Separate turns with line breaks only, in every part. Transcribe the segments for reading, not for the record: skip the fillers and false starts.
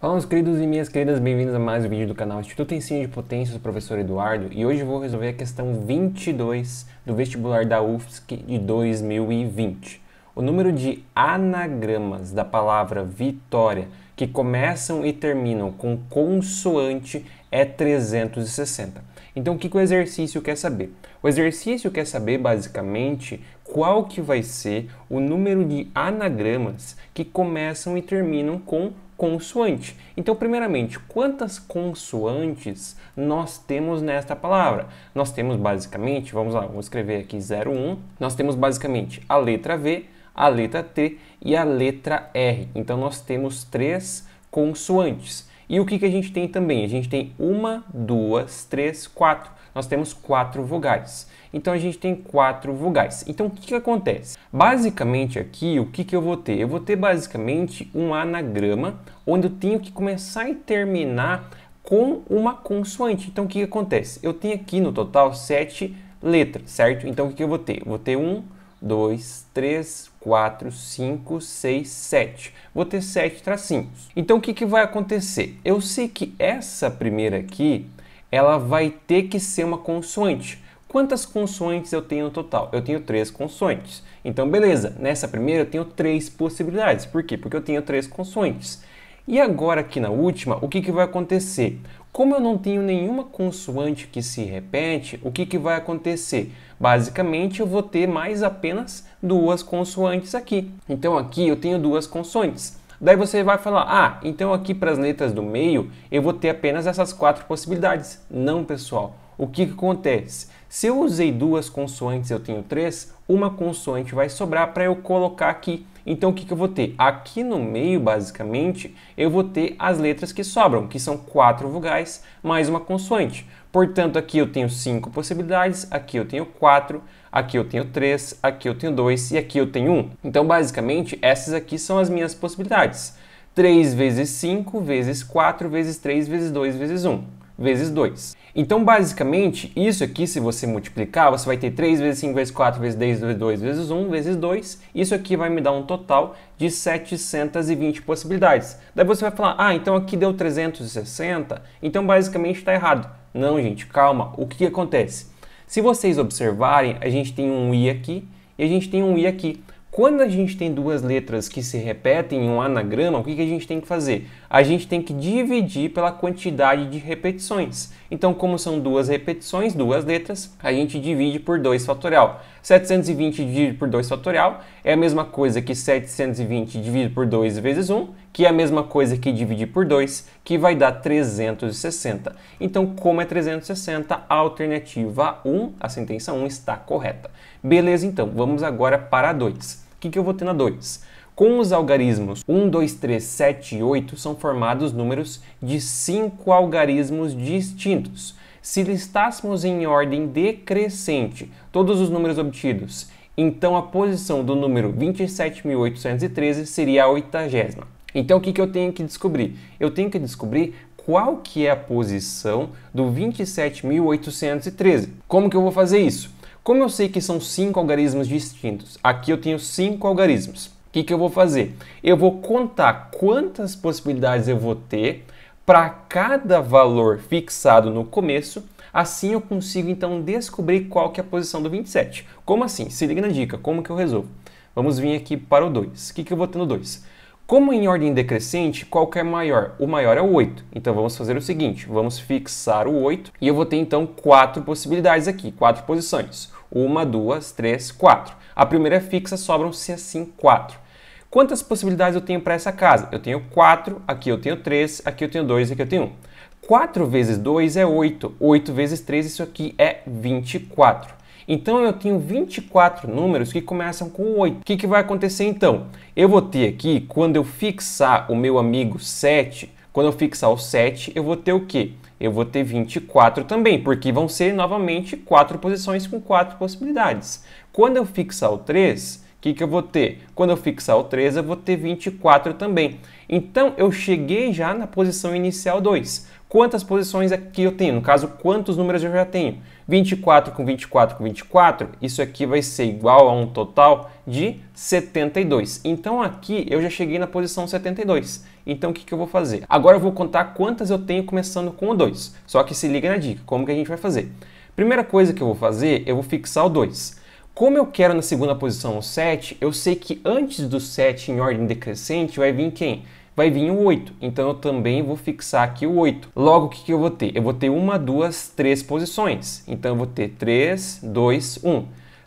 Fala, meus queridos e minhas queridas, bem-vindos a mais um vídeo do canal Instituto Ensino de Potências do professor Eduardo, e hoje eu vou resolver a questão 22 do vestibular da UFSC de 2020. O número de anagramas da palavra vitória que começam e terminam com consoante é 360. Então, o que o exercício quer saber? O exercício quer saber, basicamente, qual que vai ser o número de anagramas que começam e terminam com consoante. Então, primeiramente, quantas consoantes nós temos nesta palavra? Nós temos basicamente, vamos lá, vou escrever aqui 01, nós temos basicamente a letra V, a letra T e a letra R. Então, nós temos 3 consoantes. E o que a gente tem também? A gente tem 1, 2, 3, 4. Nós temos 4 vogais. Então, a gente tem 4 vogais. Então, o que acontece? Basicamente, aqui, o que eu vou ter? Eu vou ter, basicamente, um anagrama onde eu tenho que começar e terminar com uma consoante. Então, o que acontece? Eu tenho aqui, no total, 7 letras, certo? Então, o que eu vou ter? Eu vou ter 1, 2, 3, 4, 5, 6, 7. Vou ter 7 tracinhos. Então, o que vai acontecer? Eu sei que essa primeira aqui, ela vai ter que ser uma consoante. Quantas consoantes eu tenho no total? Eu tenho 3 consoantes. Então, beleza. Nessa primeira, eu tenho 3 possibilidades. Por quê? Porque eu tenho 3 consoantes. E agora, aqui na última, o que vai acontecer? Como eu não tenho nenhuma consoante que se repete, o que vai acontecer? Basicamente, eu vou ter mais apenas 2 consoantes aqui. Então, aqui eu tenho 2 consoantes. Daí você vai falar, então aqui para as letras do meio, eu vou ter apenas essas 4 possibilidades. Não, pessoal. O que acontece? Se eu usei 2 consoantes e eu tenho 3, uma consoante vai sobrar para eu colocar aqui. Então, o que eu vou ter? Aqui no meio, basicamente, eu vou ter as letras que sobram, que são 4 vogais mais uma consoante. Portanto, aqui eu tenho 5 possibilidades, aqui eu tenho 4, aqui eu tenho 3, aqui eu tenho 2 e aqui eu tenho 1. Então, basicamente, essas aqui são as minhas possibilidades. 3 vezes 5, vezes 4, vezes 3, vezes 2, vezes 1, vezes 2. Então, basicamente, isso aqui, se você multiplicar, você vai ter 3 vezes 5, vezes 4, vezes 10, vezes 2, vezes 1, vezes 2. Isso aqui vai me dar um total de 720 possibilidades. Daí você vai falar, então aqui deu 360, então basicamente está errado. Não, gente, calma. O que acontece? Se vocês observarem, a gente tem um I aqui e a gente tem um I aqui. Quando a gente tem 2 letras que se repetem em um anagrama, o que a gente tem que fazer? A gente tem que dividir pela quantidade de repetições. Então, como são 2 repetições, 2 letras, a gente divide por 2 fatorial. 720 dividido por 2 fatorial é a mesma coisa que 720 dividido por 2 vezes 1, que é a mesma coisa que dividir por 2, que vai dar 360. Então, como é 360, a alternativa 1, a sentença 1, está correta. Beleza, então, vamos agora para a 2. O que eu vou ter na 2? Com os algarismos 1, 2, 3, 7 e 8 são formados números de 5 algarismos distintos. Se listássemos em ordem decrescente todos os números obtidos, então a posição do número 27.813 seria a 80ª. Então o que eu tenho que descobrir? Eu tenho que descobrir qual que é a posição do 27.813. Como que eu vou fazer isso? Como eu sei que são 5 algarismos distintos, aqui eu tenho 5 algarismos. O que eu vou fazer? Eu vou contar quantas possibilidades eu vou ter para cada valor fixado no começo, assim eu consigo então descobrir qual que é a posição do 27. Como assim? Se liga na dica, como que eu resolvo? Vamos vir aqui para o 2. O que eu vou ter no 2? Como em ordem decrescente, qual que é maior? O maior é o 8. Então vamos fazer o seguinte, vamos fixar o 8 e eu vou ter então 4 possibilidades aqui, 4 posições. 1, 2, 3, 4. A primeira é fixa, sobram-se assim 4. Quantas possibilidades eu tenho para essa casa? Eu tenho 4, aqui eu tenho 3, aqui eu tenho 2 e aqui eu tenho 1. 4 vezes 2 é 8, 8 vezes 3, isso aqui é 24. Então, eu tenho 24 números que começam com 8. O que vai acontecer então? Eu vou ter aqui, quando eu fixar o meu amigo 7, quando eu fixar o 7, eu vou ter o quê? Eu vou ter 24 também, porque vão ser novamente 4 posições com 4 possibilidades. Quando eu fixar o 3, que eu vou ter? Quando eu fixar o 3, eu vou ter 24 também. Então, eu cheguei já na posição inicial 2. Quantas posições aqui eu tenho? No caso, quantos números eu já tenho? 24 com 24 com 24, isso aqui vai ser igual a um total de 72. Então, aqui eu já cheguei na posição 72. Então, o que eu vou fazer? Agora eu vou contar quantas eu tenho começando com o 2. Só que se liga na dica, como que a gente vai fazer? Primeira coisa que eu vou fazer, eu vou fixar o 2. Como eu quero na segunda posição o 7, eu sei que antes do 7 em ordem decrescente vai vir quem? Vai vir o 8. Então eu também vou fixar aqui o 8. Logo, o que eu vou ter? Eu vou ter 1, 2, 3 posições. Então eu vou ter 3, 2, 1.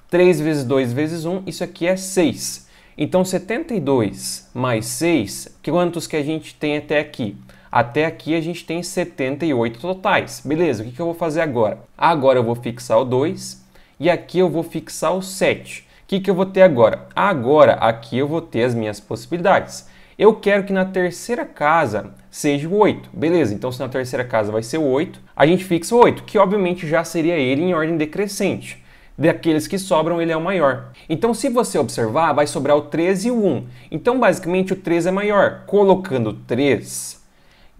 3 vezes 2 vezes 1, isso aqui é 6. Então 72 mais 6, quantos que a gente tem até aqui? Até aqui a gente tem 78 totais. Beleza, o que eu vou fazer agora? Agora eu vou fixar o 2 e aqui eu vou fixar o 7. O que eu vou ter agora? Agora aqui eu vou ter as minhas possibilidades. Eu quero que na terceira casa seja o 8. Beleza, então se na terceira casa vai ser o 8, a gente fixa o 8, que obviamente já seria ele em ordem decrescente. Daqueles que sobram, ele é o maior. Então, se você observar, vai sobrar o 3 e o 1. Então, basicamente, o 3 é maior. Colocando 3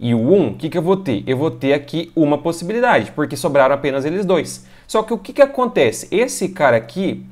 e o 1, o que eu vou ter? Eu vou ter aqui uma possibilidade, porque sobraram apenas eles dois. Só que o que acontece? Esse cara aqui,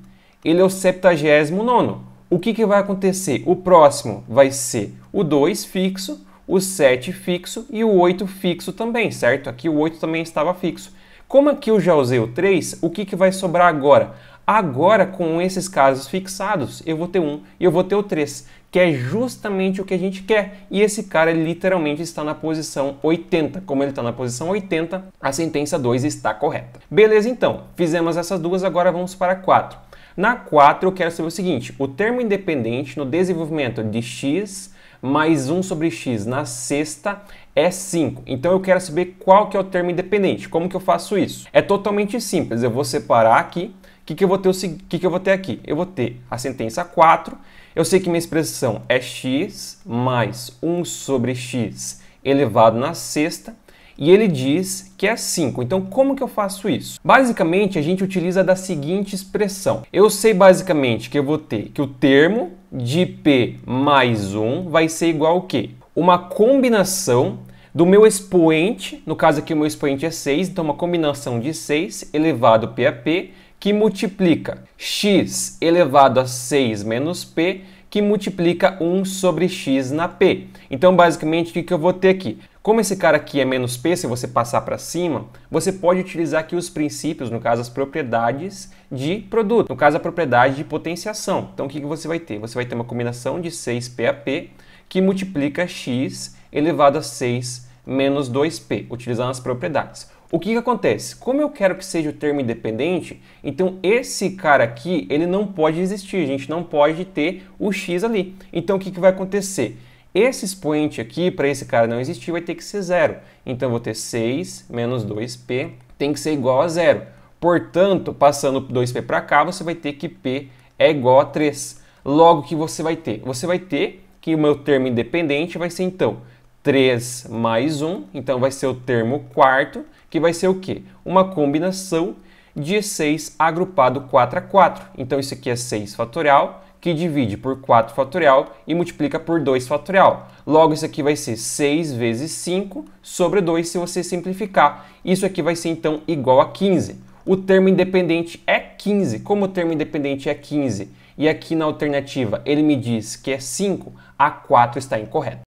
ele é o 79º. O que vai acontecer? O próximo vai ser o 2 fixo, o 7 fixo e o 8 fixo também, certo? Aqui o 8 também estava fixo. Como aqui eu já usei o 3, o que vai sobrar agora? Agora, com esses casos fixados, eu vou ter 1 e eu vou ter o 3, que é justamente o que a gente quer. E esse cara literalmente está na posição 80. Como ele está na posição 80, a sentença 2 está correta. Beleza, então. Fizemos essas duas, agora vamos para a 4. Na 4, eu quero saber o seguinte: o termo independente no desenvolvimento de x mais 1 sobre x na sexta é 5. Então, eu quero saber qual que é o termo independente. Como que eu faço isso? É totalmente simples. Eu vou separar aqui. O que eu vou ter aqui? Eu vou ter a sentença 4. Eu sei que minha expressão é x mais 1 sobre x elevado na sexta. E ele diz que é 5. Então, como que eu faço isso? Basicamente, a gente utiliza da seguinte expressão. Eu sei basicamente que eu vou ter que o termo de p mais 1 vai ser igual ao quê? Uma combinação do meu expoente, no caso aqui o meu expoente é 6, então uma combinação de 6 elevado p a p, que multiplica x elevado a 6 menos p, que multiplica 1 sobre x na p. Então, basicamente, o que eu vou ter aqui? Como esse cara aqui é menos p, se você passar para cima, você pode utilizar aqui os princípios, no caso as propriedades de produto, no caso a propriedade de potenciação. Então, o que você vai ter? Você vai ter uma combinação de 6p a p, que multiplica x elevado a 6 menos 2p, utilizando as propriedades. O que acontece? Como eu quero que seja o termo independente, então esse cara aqui, ele não pode existir, a gente não pode ter o x ali. Então o que vai acontecer? Esse expoente aqui, para esse cara não existir, vai ter que ser 0. Então eu vou ter 6 menos 2p tem que ser igual a 0. Portanto, passando 2p para cá, você vai ter que p é igual a 3. Logo, o que você vai ter? Você vai ter que o meu termo independente vai ser então 3 mais 1, então vai ser o termo quarto, que vai ser o quê? Uma combinação de 6 agrupado 4 a 4. Então isso aqui é 6 fatorial, que divide por 4 fatorial e multiplica por 2 fatorial. Logo, isso aqui vai ser 6 vezes 5 sobre 2 se você simplificar. Isso aqui vai ser então igual a 15. O termo independente é 15. Como o termo independente é 15 e aqui na alternativa ele me diz que é 5, a 4 está incorreta.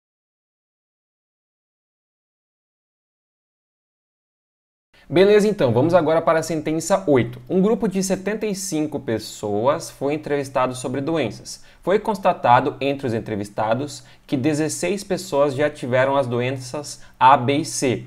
Beleza, então, vamos agora para a sentença 8. Um grupo de 75 pessoas foi entrevistado sobre doenças. Foi constatado entre os entrevistados que 16 pessoas já tiveram as doenças A, B e C,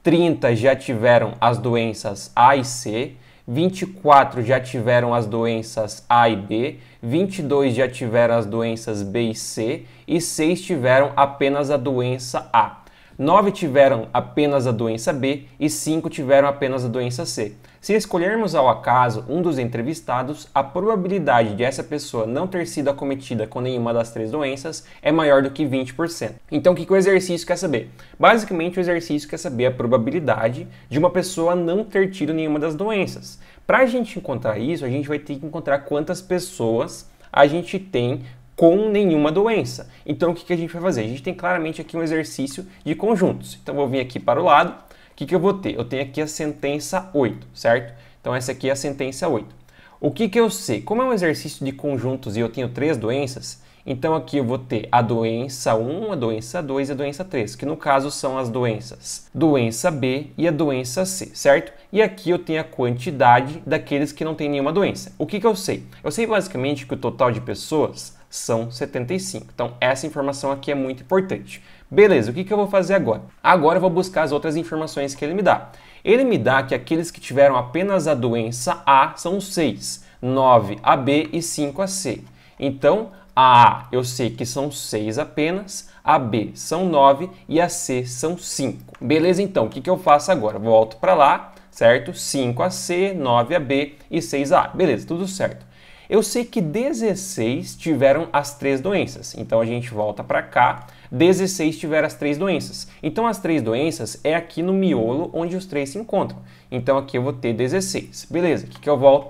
30 já tiveram as doenças A e C, 24 já tiveram as doenças A e B, 22 já tiveram as doenças B e C e 6 tiveram apenas a doença A. 9 tiveram apenas a doença B e 5 tiveram apenas a doença C. Se escolhermos ao acaso um dos entrevistados, a probabilidade de essa pessoa não ter sido acometida com nenhuma das 3 doenças é maior do que 20%. Então, o que o exercício quer saber? Basicamente, o exercício quer saber a probabilidade de uma pessoa não ter tido nenhuma das doenças. Para a gente encontrar isso, a gente vai ter que encontrar quantas pessoas a gente tem com nenhuma doença. Então, o que a gente vai fazer? A gente tem claramente aqui um exercício de conjuntos. Então, vou vir aqui para o lado. O que eu vou ter? Eu tenho aqui a sentença 8, certo? Então, essa aqui é a sentença 8. O que eu sei? Como é um exercício de conjuntos e eu tenho 3 doenças, então aqui eu vou ter a doença 1, a doença 2 e a doença 3, que no caso são as doenças doença B e a doença C, certo? E aqui eu tenho a quantidade daqueles que não têm nenhuma doença. O que eu sei? Eu sei basicamente que o total de pessoas são 75. Então, essa informação aqui é muito importante. Beleza, o que eu vou fazer agora? Agora eu vou buscar as outras informações que ele me dá. Ele me dá que aqueles que tiveram apenas a doença A são 6, 9 a B e 5 a C. Então, a A eu sei que são 6 apenas, a B são 9 e a C são 5. Beleza, então, o que eu faço agora? Volto para lá, certo? 5 a C, 9 a B e 6 a A. Beleza, tudo certo. Eu sei que 16 tiveram as 3 doenças, então a gente volta para cá, 16 tiveram as 3 doenças. Então as 3 doenças é aqui no miolo onde os 3 se encontram. Então aqui eu vou ter 16. Beleza, o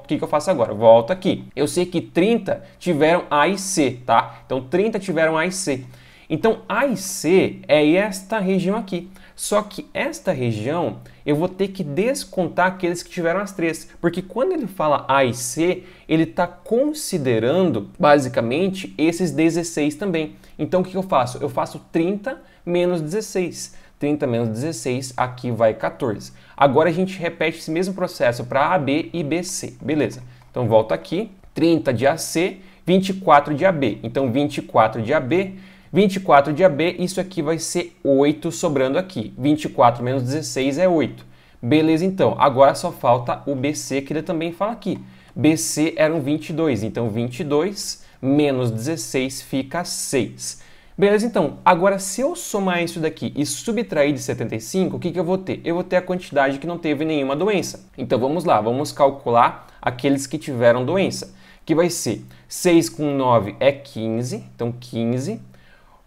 que eu faço agora? Volto aqui. Eu sei que 30 tiveram A e C, tá? Então 30 tiveram A e C. Então A e C é esta região aqui. Só que esta região eu vou ter que descontar aqueles que tiveram as 3, porque quando ele fala A e C, ele está considerando basicamente esses 16 também. Então o que eu faço? Eu faço 30 menos 16. 30 menos 16, aqui vai 14. Agora a gente repete esse mesmo processo para AB e BC, beleza? Então volto aqui, 30 de AC, 24 de AB. Então 24 de AB... 24 de AB, isso aqui vai ser 8 sobrando aqui. 24 menos 16 é 8. Beleza, então. Agora só falta o BC, que ele também fala aqui. BC eram 22, então 22 menos 16 fica 6. Beleza, então. Agora, se eu somar isso daqui e subtrair de 75, o que eu vou ter? Eu vou ter a quantidade que não teve nenhuma doença. Então, vamos lá. Vamos calcular aqueles que tiveram doença. Que vai ser 6 com 9 é 15, então 15.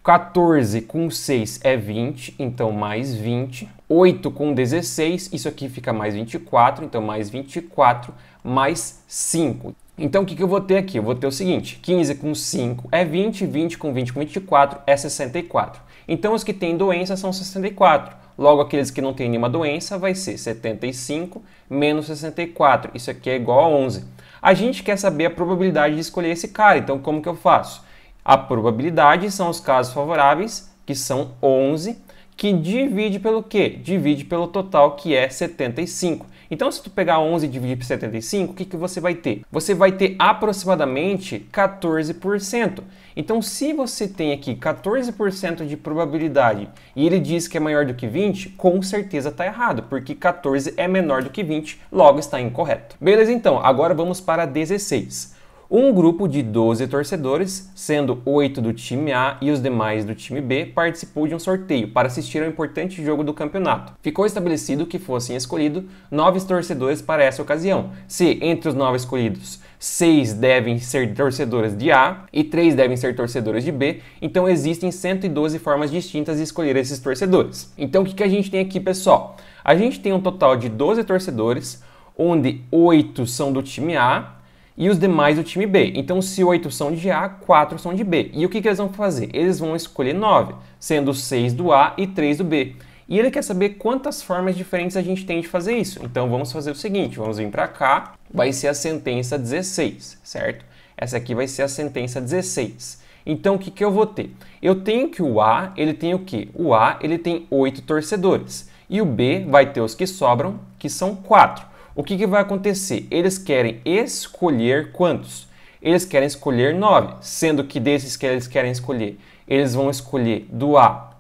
14 com 6 é 20, então mais 20. 8 com 16, isso aqui fica mais 24, então mais 24, mais 5. Então o que eu vou ter aqui? Eu vou ter o seguinte, 15 com 5 é 20, 20 com 20 com 24 é 64. Então os que têm doença são 64. Logo, aqueles que não têm nenhuma doença vai ser 75 menos 64. Isso aqui é igual a 11. A gente quer saber a probabilidade de escolher esse cara, então como que eu faço? A probabilidade são os casos favoráveis, que são 11, que divide pelo quê? Divide pelo total, que é 75. Então, se tu pegar 11 e dividir por 75, o que você vai ter? Você vai ter aproximadamente 14%. Então, se você tem aqui 14% de probabilidade e ele diz que é maior do que 20, com certeza está errado, porque 14 é menor do que 20, logo está incorreto. Beleza, então, agora vamos para 16. Um grupo de 12 torcedores, sendo 8 do time A e os demais do time B, participou de um sorteio para assistir ao importante jogo do campeonato. Ficou estabelecido que fossem escolhidos 9 torcedores para essa ocasião. Se, entre os 9 escolhidos, 6 devem ser torcedores de A e 3 devem ser torcedores de B, então existem 112 formas distintas de escolher esses torcedores. Então o que a gente tem aqui, pessoal? A gente tem um total de 12 torcedores, onde 8 são do time A, e os demais do time B. Então, se 8 são de A, 4 são de B. E o que eles vão fazer? Eles vão escolher 9, sendo 6 do A e 3 do B. E ele quer saber quantas formas diferentes a gente tem de fazer isso. Então, vamos fazer o seguinte, vamos vir para cá, vai ser a sentença 16, certo? Essa aqui vai ser a sentença 16. Então, o que eu vou ter? Eu tenho que o A, ele tem o quê? O A, ele tem 8 torcedores. E o B vai ter os que sobram, que são 4. O que vai acontecer? Eles querem escolher quantos? Eles querem escolher 9, sendo que desses que eles querem escolher, eles vão escolher do A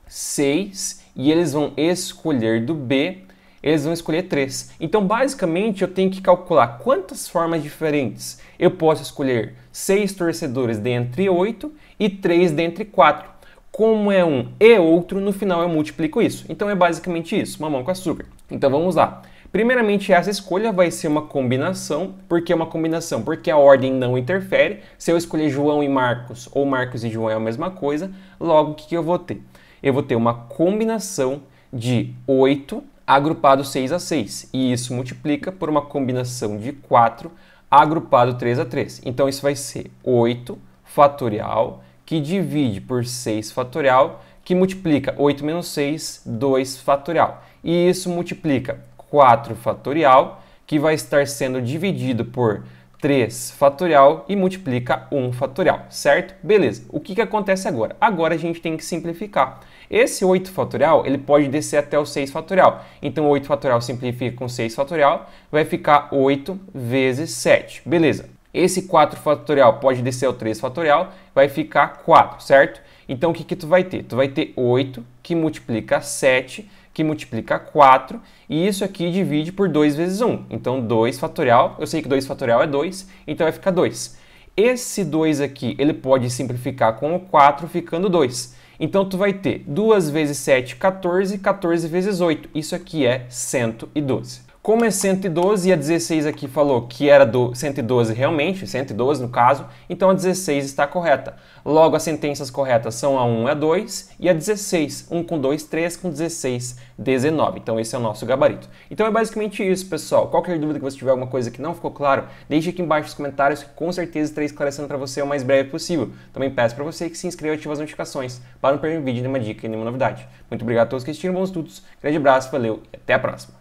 6 e eles vão escolher do B, eles vão escolher 3. Então, basicamente, eu tenho que calcular quantas formas diferentes eu posso escolher 6 torcedores dentre 8 e 3 dentre 4. Como é um e outro, no final eu multiplico isso. Então, é basicamente isso, mamão com açúcar. Então, vamos lá. Primeiramente, essa escolha vai ser uma combinação. Por que uma combinação? Porque a ordem não interfere. Se eu escolher João e Marcos, ou Marcos e João é a mesma coisa, logo o que eu vou ter? Eu vou ter uma combinação de 8 agrupado 6 a 6. E isso multiplica por uma combinação de 4 agrupado 3 a 3. Então isso vai ser 8 fatorial que divide por 6 fatorial, que multiplica 8 menos 6, 2 fatorial. E isso multiplica 4 fatorial, que vai estar sendo dividido por 3 fatorial e multiplica 1 fatorial, certo? Beleza. O que acontece agora? Agora a gente tem que simplificar. Esse 8 fatorial, ele pode descer até o 6 fatorial. Então, 8 fatorial simplifica com 6 fatorial, vai ficar 8 vezes 7. Beleza. Esse 4 fatorial pode descer ao 3 fatorial, vai ficar 4, certo? Então, o que tu vai ter? Tu vai ter 8 que multiplica 7, que multiplica 4, e isso aqui divide por 2 vezes 1. Então, 2 fatorial, eu sei que 2 fatorial é 2, então vai ficar 2. Esse 2 aqui, ele pode simplificar com o 4, ficando 2. Então, tu vai ter 2 vezes 7, 14, 14 vezes 8. Isso aqui é 112. Como é 112 e a 16 aqui falou que era do 112 realmente, 112 no caso, então a 16 está correta. Logo, as sentenças corretas são a 1 e a 2 e a 16. 1 com 2, 3 com 16, 19. Então esse é o nosso gabarito. Então é basicamente isso, pessoal. Qualquer dúvida que você tiver, alguma coisa que não ficou claro, deixe aqui embaixo nos comentários que com certeza estarei esclarecendo para você o mais breve possível. Também peço para você que se inscreva e ative as notificações para não perder um vídeo, nenhuma dica e nenhuma novidade. Muito obrigado a todos que assistiram, bons estudos, grande abraço, valeu e até a próxima.